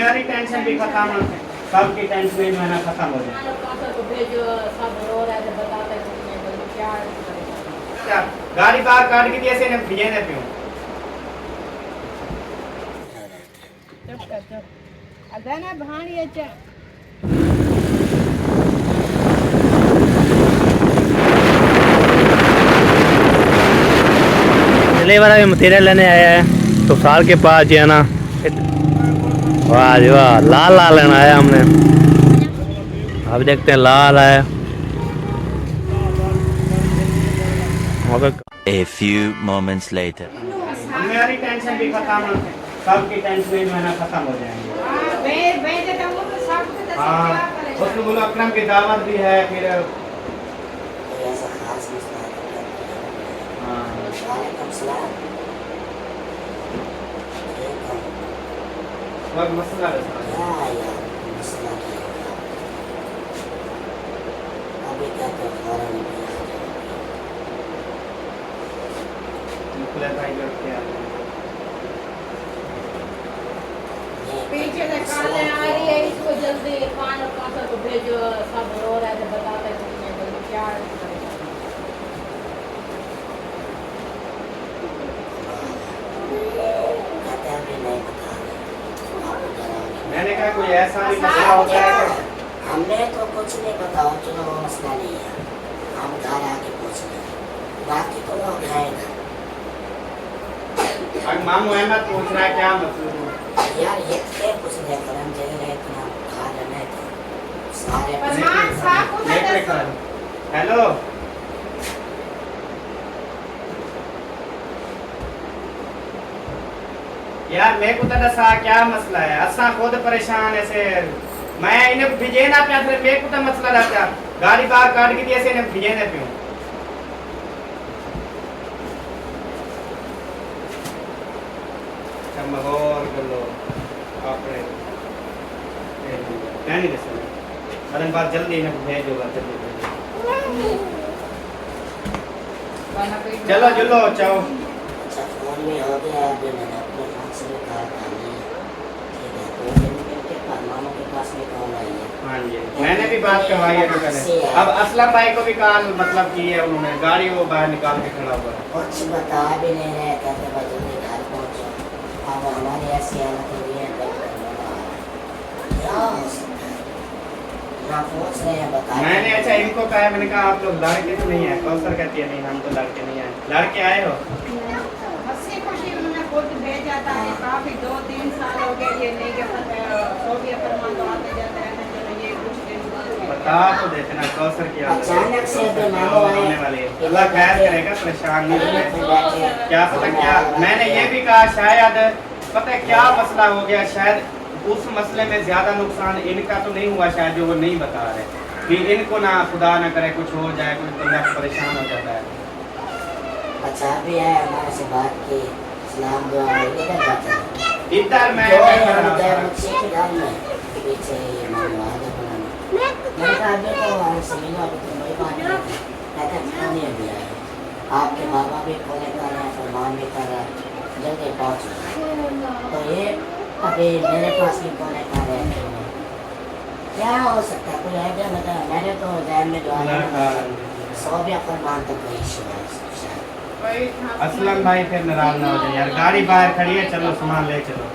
मेरी टेंशन भी खत्म, सबकी टेंशन जो है ना खत्म हो जाए। क्या गाड़ी बाहर काट के दिए से ने भेजे ने पियो चुप कर चुप अदा ना भाणी अच्छा अगले बार मटेरियल लेने आया है तो साल के पास जो है ना, वाह जी वाह, लाल लाल लेना आया हमने। अब देखते हैं लाल है। A few moments later. मेरी टेंशन भी खत्म, सबकी टेंशन जो है ना खत्म हो जाएंगे। हाँ उसमें बोलो अकरम की दावत भी है फिर। हाँ मसला पीछे से काले आ रही है, इसको जल्दी खान और कासर को भेजो, सब रो रहे थे बताते नहीं है क्या मैंने कहा कोई ऐसा भी मसला होता है कि हमने तो कुछ नहीं बताओ, चलो वो मसला नहीं है, हम घर आके पूछ रहे, बाकी तो लोग हैं ना। अगर मामू अहमद पूछ रहा है क्या मतलब यार ये क्या पूछ रहे हैं, हम जगह रहे इतना खा लेने थे सारे फरमान साहब को तो हेलो यार मैं को दसा क्या मसला है, असा खुद परेशान है से मैं इन्हें भिजे ना पे फिर मैं को मसला रहता गाड़ी बाहर काट के दिए से इन्हें भिजे ना पियो मगोर कर लो आपने नहीं दे सकते अरे बात जल्दी इन्हें भेजोगा चलो चलो चाओ। अच्छा फोन में हो गया, अभी मैंने अपने फोन से कहा था नहीं, ठीक है, 2 दिन के बाद मामा के पास में कॉल आई है। हाँ जी मैंने भी बात करवाई है तो पहले। अब असलम भाई को भी कॉल मतलब की है उन्होंने, गाड़ी वो बाहर निकाल के खड़ा हुआ है। कुछ बता भी नहीं रहे, कहते बस जल्दी घर पहुंचो। अब हमारी ऐसी हालत हो रही है, क्या हो सकता है ना, पूछ रहे हैं बता। मैंने अच्छा इनको कहा है, मैंने कहा आप लोग लड़के तो नहीं है, कौसर कहती है नहीं हम तो लड़के नहीं है, लड़के आए हो हंसी खुशी उन्होंने खुद भेजा था, काफी 2-3 साल हो गए ये नहीं कि सोफिया फरमान तो आते जाते रहते, चलो ये कुछ दिन बता तो देते ना कौसर की अचानक से अभी मानो होने वाली है, अल्लाह खैर करेगा, परेशान नहीं होना। क्या पता क्या मैंने ये भी कहा शायद पता है क्या मसला हो गया, शायद उस मसले में ज्यादा नुकसान इनका तो नहीं हुआ शायद जो वो नहीं बता रहे, कि इनको ना खुदा ना करे कुछ हो जाए, कुछ बंदा परेशान हो जाता है। अच्छा भी है हमारे से बात की, सलाम दुआ इधर जाते हैं इधर मैं मुझसे के घर में पीछे ये मानो आगे बनाना मैंने कहा अभी तो हम समीना अभी तो मेरी बात नहीं थी, कहते खाने अभी आए, आपके बाबा भी खोले कर रहे हैं, फरमान भी कर रहे हैं, जल्दी पहुँच। तो ये अभी मेरे पास भी खोले कर रहे हैं, क्या हो सकता है, कोई आइडिया बता। मेरे तो जहन में जो आया सोफिया फरमान तो कोई इशू है। असलम भाई फिर नाराज ना हो जाए यार, गाड़ी बाहर खड़ी है, चलो सामान ले चलो,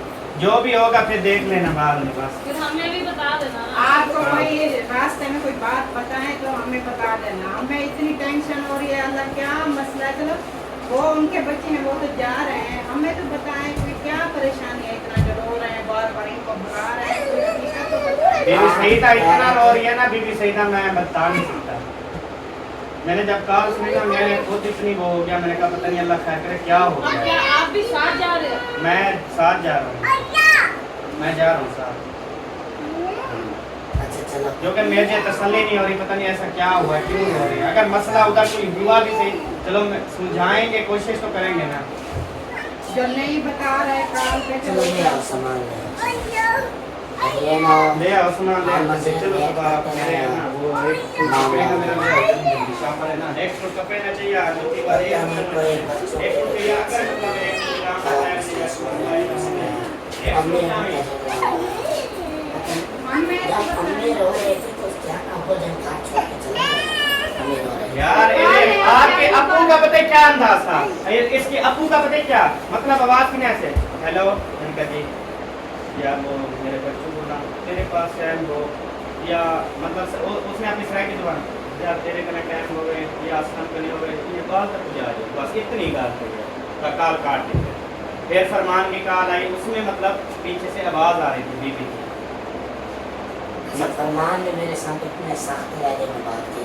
जो भी होगा फिर देख लेना बाद में, बस फिर हमें भी बता देना। आपको कोई रास्ते में कोई बात पता है तो हमें बता देना, हमें इतनी टेंशन हो रही है, अल्लाह क्या मसला है। चलो वो उनके बच्चे हैं वो तो जा रहे हैं, हमें तो बताएं कोई क्या परेशानी है, इतना जो रो रहे हैं बार बार इनको बुला रहे हैं, कोई हकीकत तो बताएं। बीबी सईदा इतना रो रही है ना, बीबी सईदा मैं बता नहीं सकता। मैंने जब कहा सुनी ना मैंने खुद इतनी वो हो गया, मैंने कहा पता नहीं अल्लाह खैर करे क्या हो और गया। क्या आप भी साथ जा रहे हो? मैं साथ जा रहा हूँ, मैं जा रहा हूँ साथ, अच्छा चलो जो कि मुझे तसल्ली नहीं हो रही, पता नहीं ऐसा क्या हुआ क्यों नहीं हो रही। अगर मसला उधर कोई हुआ भी सही, चलो सुलझाएंगे, कोशिश तो करेंगे ना। जो नहीं बता रहे कॉल पे चलो ले आओ सामान ले आओ, ये ना ले आओ सामान ले आओ, चलो सब आप मेरे हैं ना वो एक कपड़े का मेरा जल्दी शाम है ना, एक सूट कपड़े ना चाहिए आज की बारी है, हमें कोई बच्चों एक सूट चाहिए अगर मतलब एक काम करना है हमने हमें जब अमीर हो रहे थे तो क्या ना हो जब घर छोड़ के चले गए अमीर हो रहे यार आपके अप्पू का पता है क्या अंदाज था? इसके अप्पू का पता है क्या मतलब? आवाज सुने ऐसे, हेलो इनका जी, या वो मेरे बच्चों बोला तेरे पास टाइम हो, या मतलब उसने अपनी सराय की दुकान, या तेरे कने टाइम हो गए, या आसमान कने हो गए, ये बात तक जा जाओ, बस इतनी बात हो गई, काल काट दी। फिर फरमान की कॉल आई, उसमें मतलब पीछे से आवाज आ रही थी बीबी की। फरमान ने मेरे साथ इतने सख्त लहजे में बात की,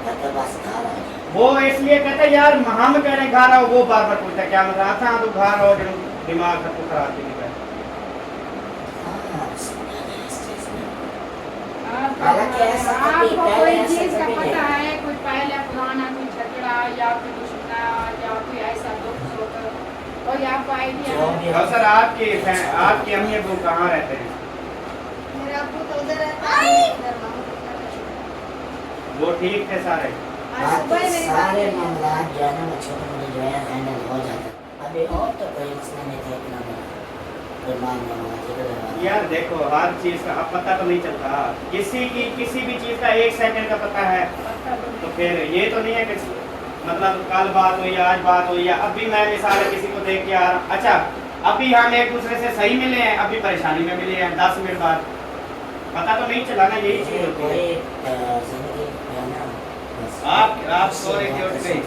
कहता बस घर आ जाओ। वो इसलिए कहता यार हम कह रहे घर आओ, वो बार बार पूछता क्या मतलब आता तो घर आओ, जो दिमाग खत्म खराब थी। हाँ, समझा गया इस चीज़ में। आपको कोई चीज का पता है, कोई पहले पुराना कोई झगड़ा या फिर कुछ ना या कोई ऐसा दुख सुख कोई आपको आइडिया जो है? भी और सर आपकी अम्मी अब्बू कहाँ रहते हैं? मेरा अब्बू तो उधर रहता है, इधर मामू के घर रहता वो ठीक थे सारे? है। आज सुबह बाकी मेरी सारे बात हुई। मामला जो है ना वो छोटे मोटे जो है हैंडल हो जाते। अभी और तो कोई मसला नहीं था इतना बड़ा, कोई मानने वाला झगड़े वाला। यार देखो हर चीज का अब पता तो नहीं चलता, किसी भी चीज का 1 सेकंड का पता है, तो फिर ये तो नहीं है कि मतलब कल बात हुई, आज बात हुई, या अभी मैं मिसाल है किसी को देख के आ रहा, अच्छा अभी हम एक दूसरे से सही मिले हैं, अभी परेशानी में मिले हैं, 10 मिनट बाद पता तो नहीं चला ना, यही चीज होती है। जिंदगी है ना बस। आप सो रहे थे, उठ गए,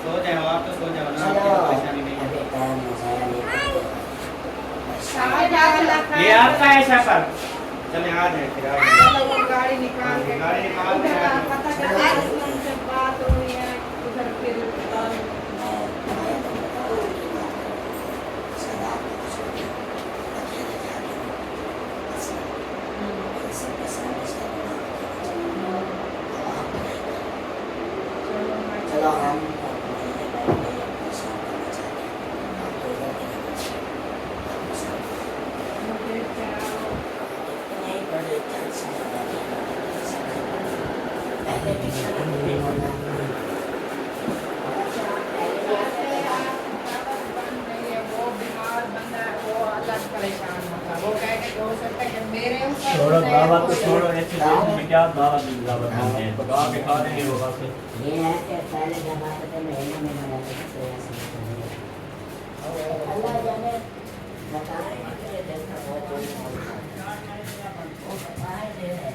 सो जाओ, आप तो सो जाओ ना, चलो आपको परेशानी नहीं है। अभी टाइम ज़ाया नहीं करते। ये आपका है सफर, चले आ जाए फिर आ जाए। चलो वो गाड़ी निकाल के गाड़ी निकाल के उधर आ जाओ। पता करते हैं उनसे बात हुई है, उधर फिर चलो हम परेशान होता, वो कहेगा कि हो सकता है कि मेरे ऊपर छोड़ो उसे दावत तो कोई- छोड़ो, ऐसी चीज में क्या दावत देंगे, पका के खा लेंगे वो बस। ये है कि पहले जमाने में महीना रहते थे अल्लाह जाने बताएं कि देखना बहुत जरूरी है।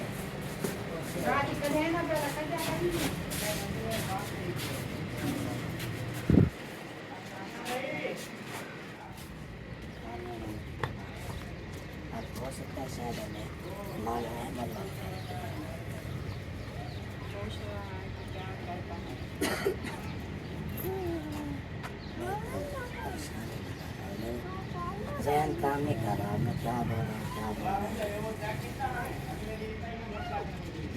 गाड़ी का देना पड़ा क्या करनी हो सकता है शायद हमें माल है मतलब जहन काम नहीं कर रहा, मैं क्या बोल रहा हूँ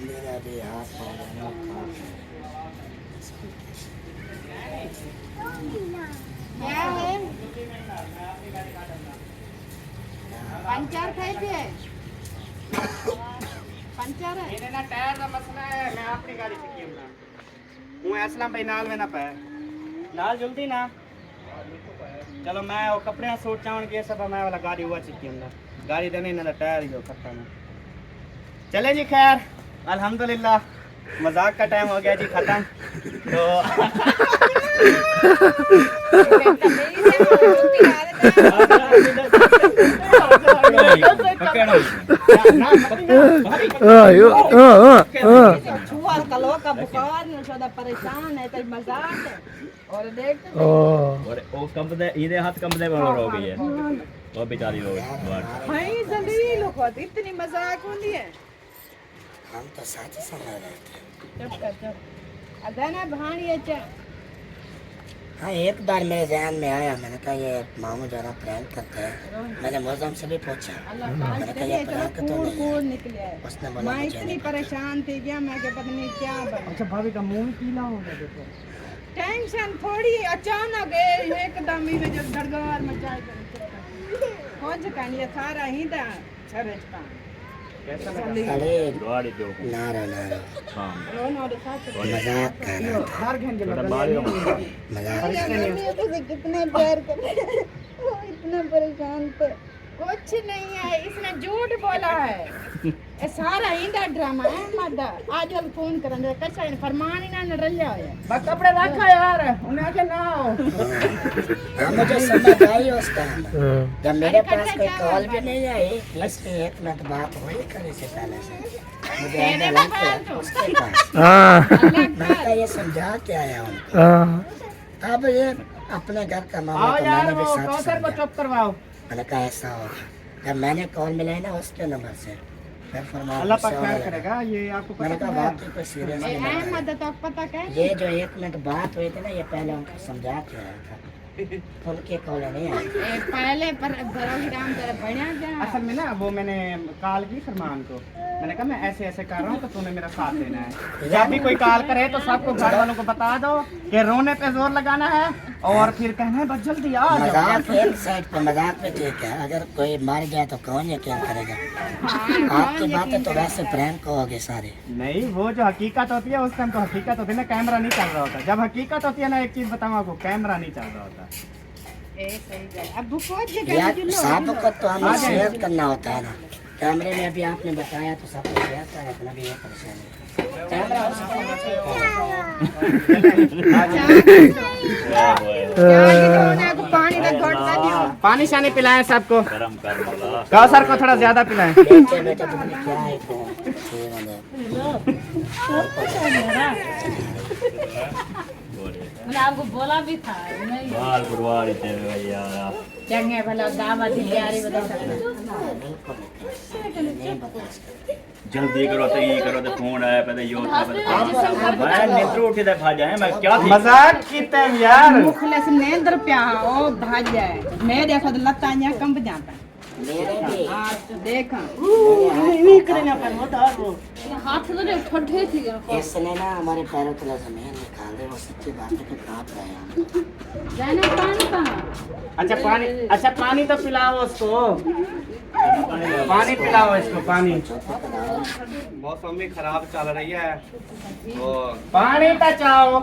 मेरा भी हाथ पाँव काम क्या है पंचर कैसे पंचर है इन्हें ना टायर का मसला है, मैं अपनी गाड़ी से किया ना हूँ असलम भाई नाल में ना पाया नाल जल्दी ना चलो मैं वो कपड़े सूट चावण के सब मैं वाला गाड़ी हुआ चिकी ना गाड़ी देने ना टायर ही जो खट्टा में चले जी खैर अल्हम्दुलिल्लाह मजाक का टाइम हो गया जी खत्म छुआ कलो का बुखार न सदा परेशान है तो मजाक है और देख और वो कंपनी इधर हाथ कंपनी में हो गई है वो बेचारी लोग भाई जल्दी लोग इतनी मजाक होती है हम तो साथ ही समझ रहे थे। चुप कर चुप अदना भाणी अच्छा हाँ एक बार मेरे ध्यान में आया, मैंने कहा ये मामू जरा प्रैंक करते हैं। मैंने मौसम से भी पूछा, मैंने कहा ये प्रैंक तो नहीं है। निकले है उसने बोला मैं मुझे इतनी नहीं पता। परेशान थी क्या मैं के पता नहीं क्या बना अच्छा भाभी का मुंह पीला हो गया देखो टेंशन थोड़ी अचानक है एकदम ही जो गड़गड़ मचाए कौन सा कहानी है सारा ही था सरज का कैसा लगा अरे गाड़ी दो नारो हां रोना और साथ मजाक कर रहा था, हर घंटे छोटा बाल मजाक। कितने प्यार कर वो इतना परेशान थे कुछ नहीं है, इसने झूठ बोला है। ये सारा इंडा ड्रामा है मद। आज वाल फोन करन कच्चा इन फरमान ही ना रलिया है। बस कपड़े रखा यार, उन्हें के ना हो। मुझे समझ आई उस टाइम जब मेरे पास कोई कॉल भी नहीं आई, इसलिए एक मिनट बात हुई करे से पहले से मुझे ऐसा लगता है उसके पास हाँ मैं तो ये समझा के आया हूँ। हाँ अब ये अपने घर का आओ मामला तो यार, मैंने भी वो सच कौसर को समझा। चुप करवाओ। मैंने कहा ऐसा हो, जब मैंने कॉल मिलाई ना उसके नंबर से, फिर फरमान अल्लाह गुस्सा पाक होने खैर लगा। करेगा, ये आपको मैंने पता कहा है। बात ही कोई सीरियस नहीं है। अहमद तो पता क्या है? ये जो एक मिनट बात हुई थी ना, ये पहले उनको समझा के आया था, उनके कॉल नहीं आई। ये पहले पर प्रोग्राम तेरा बढ़िया गया। असल में ना वो मैंने कॉल की फरमान को, मैंने कहा मैं ऐसे ऐसे कर रहा हूँ तो तूने मेरा साथ देना है। जब भी कोई कॉल करे तो सबको घर वालों को बता दो कि रोने पे जोर लगाना है और फिर कहना है बस जल्दी आ जाओ। मजाक एक साइड पे मजाक पे ठीक है, अगर कोई मर जाए तो कौन यकीन करेगा। आपकी बातें तो वैसे प्रैंक कहोगे सारे। नहीं, वो जो हकीकत होती है उस टाइम तो हकीकत होती है ना, कैमरा नहीं चल रहा होता। जब हकीकत होती है ना, एक चीज बताऊँ आपको, कैमरा नहीं चल रहा होता। ए सही गल। अब कुछ जगह यार सबको तो हमें शेयर करना होता है ना। कैमरे में अभी आपने बताया तो सबको शेयर करना, इतना भी ये परेशानी है। कैमरा पानी का घोट कर दियो। पानी शानी पिलाएं सबको, गरम कर बोला कौसर को थोड़ा ज्यादा पिलाएं। बेटे बेटे तुमने क्या है मैंने आपको बोला भी था नहीं। बाल गुरुवार थे भैया चंगे भला दावत की तैयारी बता सकते। नहीं बता सकते। जल्दी करो तो ये करो तो फोन आया पहले यो था मैं निद्र उठे थे भाजा है मैं क्या थी मजाक की टाइम यार। मुखलस नेंद्र प्या ओ भाज जाए। मैं देखो तो लत्ता यहाँ कंब जाता। मेरे भी आज तो देखा हाथ तो नहीं ठंडे थी इसने ना हमारे पैरों तले जमीन निकाल दी। वो सच्ची बात है कि कांप रहे हैं हम। जाने पानी कहाँ। अच्छा पानी तो पिलाओ उसको, पानी पिलाओ इसको पानी। मौसम भी खराब चल रही है, वो पानी तो चाहो।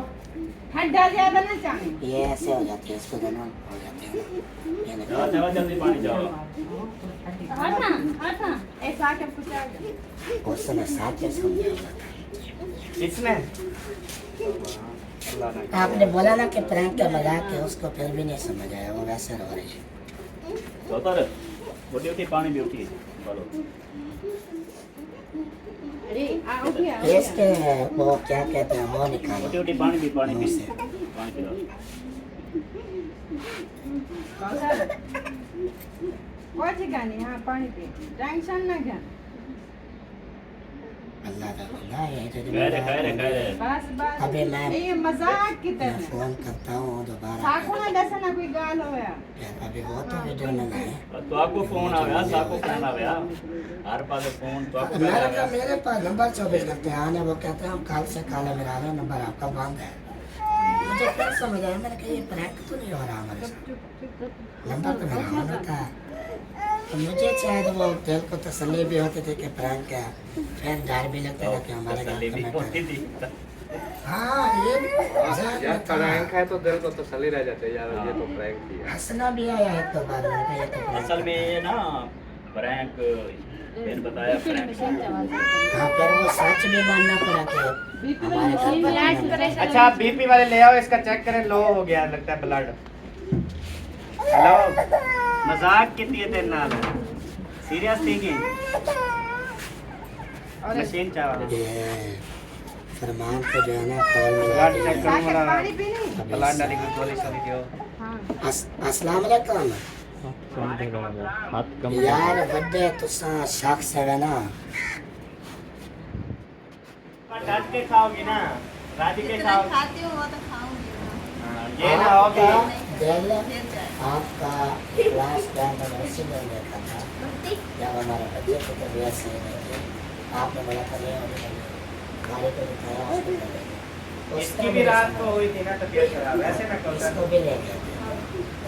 ठंडा ज्यादा ना चाहिए। ये ऐसे हो जाती है, इसको देना हो जाती है। ये निकाल जाओ जाओ जल्दी पानी जाओ हटा हटा। ऐसा के कुछ आ गया। उसने साथ में समझा। इसने आपने बोला ना कि प्रैंक का मजाक है, उसको फिर भी नहीं समझ आया। वो वैसे रो रही है। तो तर बॉडी उठी पानी भी उठी बोलो अरे आ उठिया। इसके वो क्या कहते हैं वो निकालो। बॉडी उठी पानी भी पानी पिलाओ कुछ गानी हाँ पानी पी। टेंशन ना क्या। अल्लाह का खुदा है तो खैर खैर खैर बस बस। अबे मैं ये मजाक की मैं तरह। फोन करता हूँ दोबारा। साकुना दसा ना कोई गाल होया। फिर अभी वो तो वीडियो में लाए। तो आपको फोन आ गया आपको फोन आ गया हर पास फोन तो आपको मेरे का मेरे पास नंबर 24 करते हैं आने। वो कहते हैं हम कल से काले मिला रहे हैं, नंबर आपका बंद है। मुझे फिर समझ आया, मैंने कहा ये प्रैंक तो नहीं हो रहा हमारे साथ। नंबर तो मेरा ऑन होता है। तो मुझे शायद वो दिल को तसल्ली भी होती थी कि प्रैंक है, फिर डर भी लगता था कि हमारे घर भी का होती मैटर है। थी हाँ ये मजाक में था। प्रैंक है तो दिल को तसल्ली रह जाते है यार, ये तो प्रैंक थी यार। हंसना भी आया एक दो बार। मैंने कहा ये तो prank असल में है। ये ना प्रैंक मैंने बताया प्रैंक हाँ फिर वो सच भी मानना पड़ा कि हमारे घर का अच्छा बीपी वाले ले आओ, इसका चेक करें। लो हो गया लगता है ब्लड। हेलो, मजाक की थी तेरे नाल, सीरियस थी कि मशीन चावा ये फरमान को जो है ना कॉल मिला ब्लड चेक साके करूंगा, पानी पीनी। ब्लड डाली कोई गोली साली दियो। हाँ। अस्सलाम वालेकुम हाथ कम यार बड्डे तुसा शख्स है ना। डट के खाओगी ना, राजी के खाओगी। खाती हूँ वो तो खाऊंगी। हाँ, ये ना हो आपका कि दिल आपका क्लास टाइम में वैसे नहीं देखा था जब हमारे बच्चे की तबीयत सही नहीं थी। आपने बोला था नहीं होने वाली, गाड़ी को दिखाया हॉस्पिटल। इसकी भी रात को हुई थी ना तबीयत खराब, ऐसे मैं कहता इसको भी ले गए थे।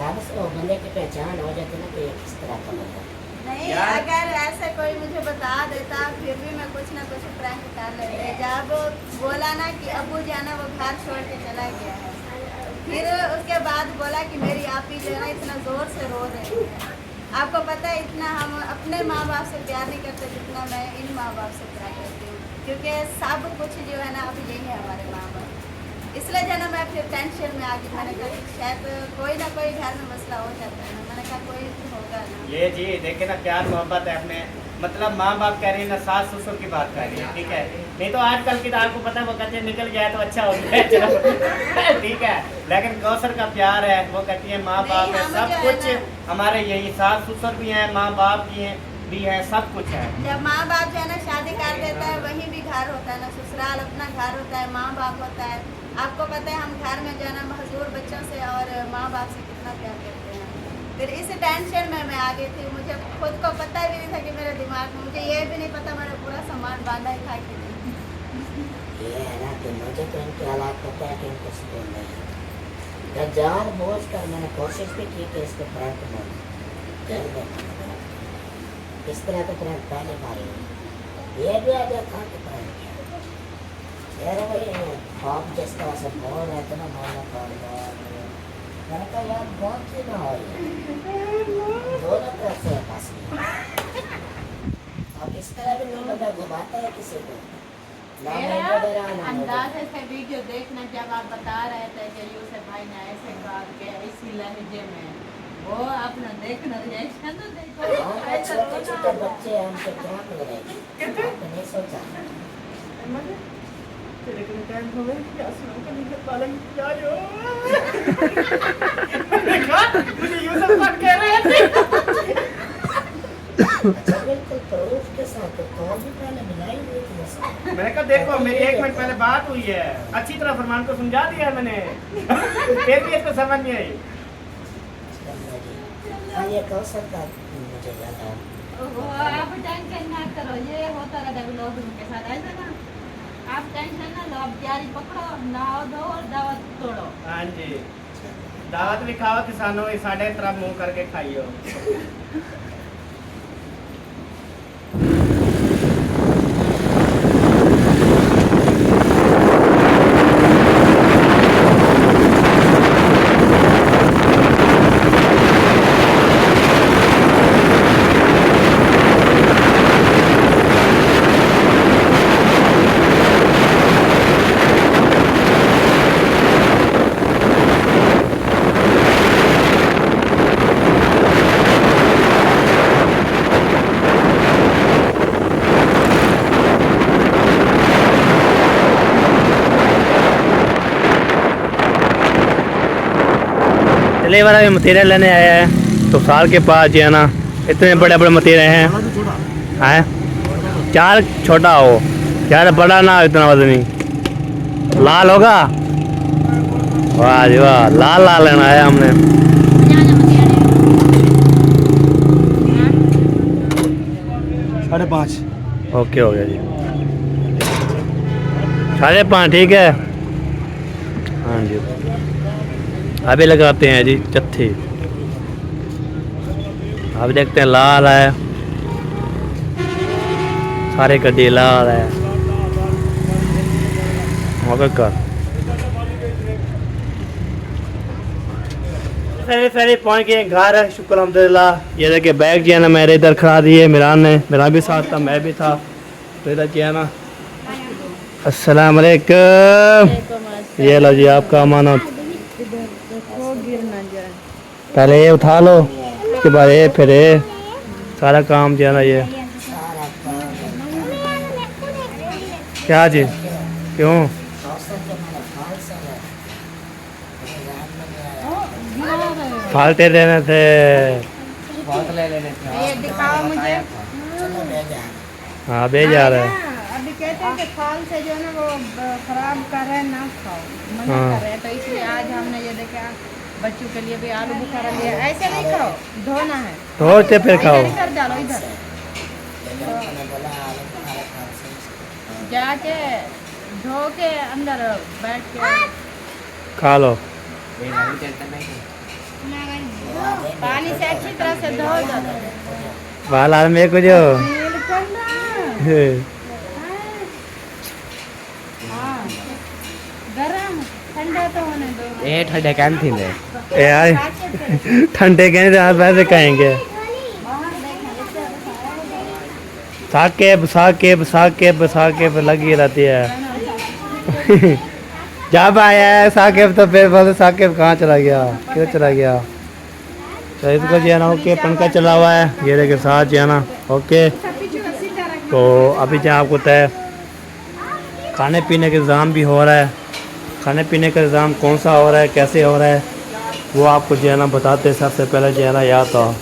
रात से वो बंदे की पहचान हो जाती ना कि ये किस तरह का बंदा है। नहीं यार- अगर ऐसा कोई मुझे बता देता फिर भी मैं कुछ ना कुछ प्रैंक कर लेती। जब बोला ना कि अबू जाना वो घर छोड़ के चला गया है, फिर उसके बाद बोला कि मेरी आपी जो है ना इतना जोर से रो रही है। आपको पता है इतना हम अपने माँ बाप से प्यार नहीं करते जितना मैं इन माँ बाप से प्यार करती हूँ, क्योंकि सब कुछ जो है ना अब यही है हमारे माँ बाप। इसलिए जो ना मैं फिर टेंशन में आ गई, मैंने कहा शायद कोई ना कोई घर में मसला हो जाता है ना, मैंने कहा कोई होगा ना। ये जी देखे ना प्यार मोहब्बत है अपने, मतलब माँ बाप कह रही है ना, सास ससुर की बात कर रही है, ठीक है। नहीं तो आजकल की तो आपको पता है वो कहते हैं निकल जाए तो अच्छा हो जाए, चलो ठीक है। लेकिन कौसर का प्यार है, वो कहती है माँ बाप है, सब कुछ हमारे यही, सास ससुर भी हैं, माँ बाप भी हैं, सब कुछ है। जब माँ बाप जो है ना शादी कर देता है वहीं भी घर होता है ना, ससुराल अपना घर होता है, माँ बाप होता है। आपको पता है हम घर में जो है ना महजूर बच्चों से और माँ बाप से कितना प्यार करते हैं। फिर इस टेंशन में मैं आ गई थी, मुझे खुद को पता भी नहीं था कि मेरे दिमाग में, मुझे ये भी नहीं पता मेरा पूरा सामान बांधा ही था कि नहीं। ये है ना कि मुझे तो इनके हालात पता है कि इनको सुकून नहीं है। मैं जान बूझ कर मैंने कोशिश भी की कि इसको फ्रंट में जेल में इस तरह का फ्रंट पहले मारे, ये भी आ गया था कि फ्रंट यार भाई आप जिस तरह से बोल रहे थे ना बोलना पड़ेगा, मैंने कहा यार बहुत ही ना हो दोनों तरफ से पास अब इस तरह भी नहीं बता घुमाता है किसी को ना मैं डरा ना अंदाजे से वीडियो देखना, जब आप बता रहे थे कि यूसुफ भाई ने ऐसे बात किया इसी लहजे में, वो अपना देखना रिएक्शन तो देखो। छोटे छोटे बच्चे हैं, उनके क्या मिल रहे हैं नहीं सोचा। लेकिन टाइम हो गया, क्या सुनाऊं कि नहीं पालन क्या जो मुझे यूसुफ बात कह रहे थे। बिल्कुल प्रूफ के साथ कौन भी पहले मिलाई हुई थी ऐसा। मैंने कहा देखो मेरी 1 मिनट पहले बात हुई है, अच्छी तरह फरमान को समझा दिया है मैंने, फिर भी इसको समझ नहीं आई। हाँ ये कौशल का मुझे लगा वो आप टेंशन ना करो, ये होता रहता है लोग उनके साथ, ऐसा ना आप टेंशन ना लो, आप तैयारी पकड़ो, नहाओ धो और दावत तोड़ो। हाँ जी, दावत भी खाओ किसानों की, साढ़े तरफ मुंह करके खाइयो। चले वाला भी मतीरे लेने आया है तो साल के पास जो है ना इतने बड़े बड़े मतीरे हैं, हैं 4 छोटा हो, ज़्यादा बड़ा ना हो, इतना वजनी लाल होगा। वाह जी वाह, लाल लाल लेना आया हमने। साढ़े 5 ओके हो गया जी, 5.5 ठीक है। हाँ जी, अभी लगाते हैं जी चत्थी, अब देखते हैं लाल है, सारे गड्ढे लाल है। ओके कर सारे पहुँच गए घर, शुक्र अल्हम्दुलिल्लाह। ये देखिए बैग जो है ना मेरे इधर खड़ा दिए, मिरान ने, मेरा भी साथ था, मैं भी था, तो इधर जो है ना अस्सलाम वालेकुम, ये लो जी आपका अमानत, पहले ये उठा लो, उसके बाद ये, फिर ये सारा काम जो है ना ये क्या जी क्यों फालते देने थे, ये दिखाओ मुझे। हाँ भेज जा रहा है। अभी कहते हैं कि फाल से जो है ना वो खराब कर रहे हैं, ना खाओ, मना कर रहे हैं, तो इसलिए आज हमने ये देखा बच्चों के लिए भी आलू बुखारा लिया। ऐसे नहीं खाओ, धोना है, धोते फिर खाओ, इधर डालो, इधर जाके धो के अंदर बैठ के खा लो। पानी से अच्छी तरह से धो दो। बाल आल में कुछ गरम ठंडा तो होने दो। ए ठंडे कैन थी ले ए यार ठंडे कैन से हाथ वैसे कहेंगे साकेब लगी रहती है। जब आया है साकेब तो फिर बोले साकेब कहाँ चला गया, क्यों चला गया। तो इसको जो है ना ओके पंखा चला हुआ है घेरे के साथ जो है ना ओके। तो अभी जो आपको तय खाने पीने का इंतज़ाम भी हो रहा है, खाने पीने का इंतज़ाम कौन सा हो रहा है, कैसे हो रहा है, वो आपको जो है ना बताते हैं। सबसे पहले जो है ना या तो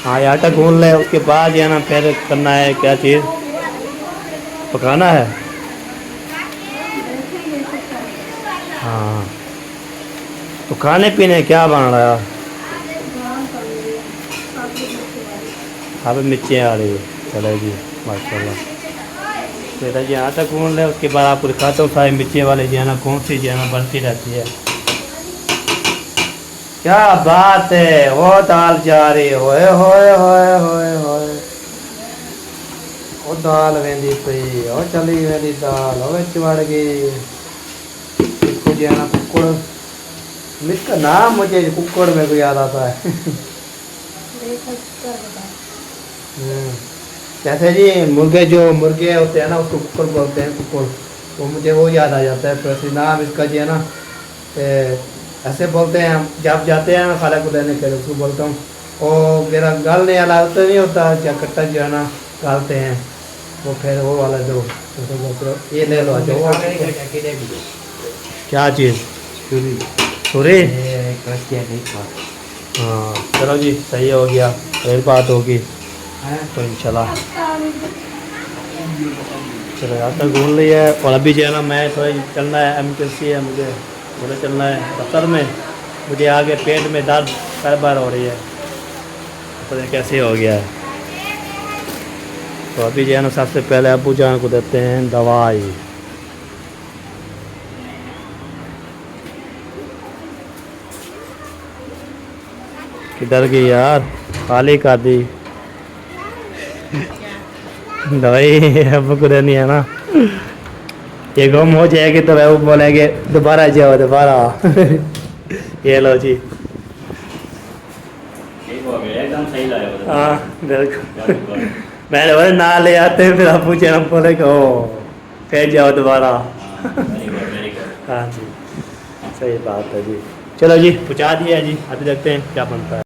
हाँ आटा गूंद ले, उसके बाद जो है ना फिर करना है क्या चीज़ पकाना है। हाँ तो खाने पीने क्या बन रहा है। हाँ पे मिर्चें आ रही है, चलो जी माशाल्लाह। बेटा जी आटा गूंद ले, उसके बाद आपको दिखाता हूँ सारी मिर्चें वाले जो है ना कौन सी जो है ना बनती रहती है। क्या बात है, वो दाल जा रही है, होए होए होए होए होए, वो दाल वेंदी पई, वो चली वेंदी दाल, वो चढ़ गई। इसको जो है ना कुक्कड़, इसका नाम मुझे कुक्कड़ में को याद आता है। जैसे जी मुर्गे होते हैं ना उसको कुक्कड़ बोलते हैं, कुक्कड़, वो मुझे वो याद आ जाता है। तो नाम इसका जो है ना ऐसे बोलते हैं। जब जाते हैं खाला को लेने के लिए उसको बोलता हूँ ओ मेरा गालने वाला तो नहीं होता, क्या कट्टा जो है ना गालते हैं वो, फिर वो वाला दो तो ये ले लो। क्या चीज़ छुरी। हाँ चलो जी सही हो गया, फिर बात होगी तो इंशाल्लाह। चलो आटा गूंद लिया है और अभी जो है ना मैं थोड़ा चलना है, एमरजेंसी है मुझे, मुझे चलना है दफ्तर में। मुझे आगे पेट में दर्द बार बार हो रही है, पता नहीं कैसे हो गया है। तो अभी जो है ना सबसे पहले अबू जान को देते हैं दवाई। किधर गई यार, खाली कर दी दवाई। अबू को देनी है ना, ये गुम हो जाएगी तो वो बोलेंगे दोबारा जाओ दोबारा। ये लो जी। ठीक हो गया, एकदम सही लाया। हाँ बिल्कुल, मैंने बोले ना ले आते हैं, फिर आप पूछे ना बोले कि ओ फिर जाओ दोबारा। हाँ जी सही बात है जी। चलो जी पहुँचा दिया जी, अभी देखते हैं क्या बनता है।